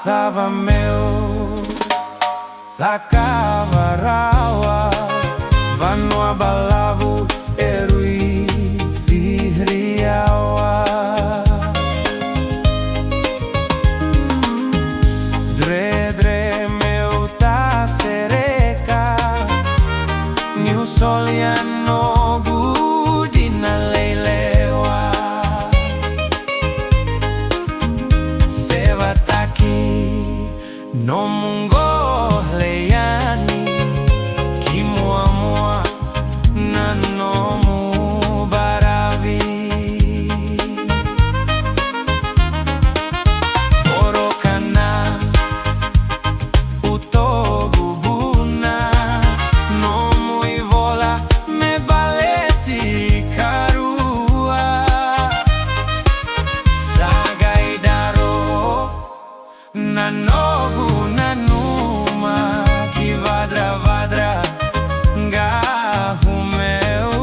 Tava meu, tacava raua, vanua balavu, erui thiriawa. Dre meu ta sereka, niu soliano gudina leilewa. No mungo leyani kimuamua na nomu baravi. Orokana utogubuna nomu ivola me baleti karua. Sagaidaro na nogu nanuma ki vadra ngahu meu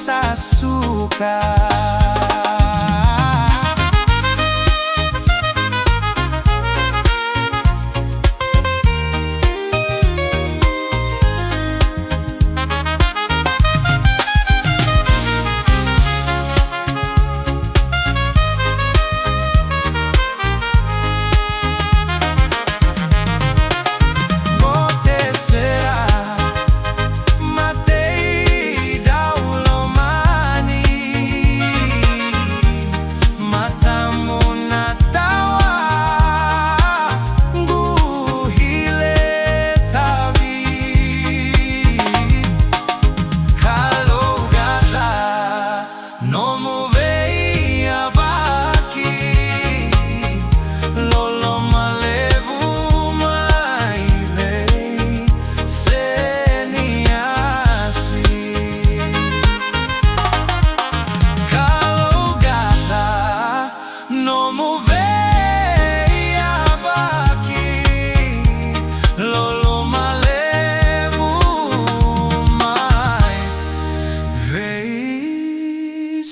sasuka.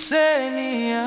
Senia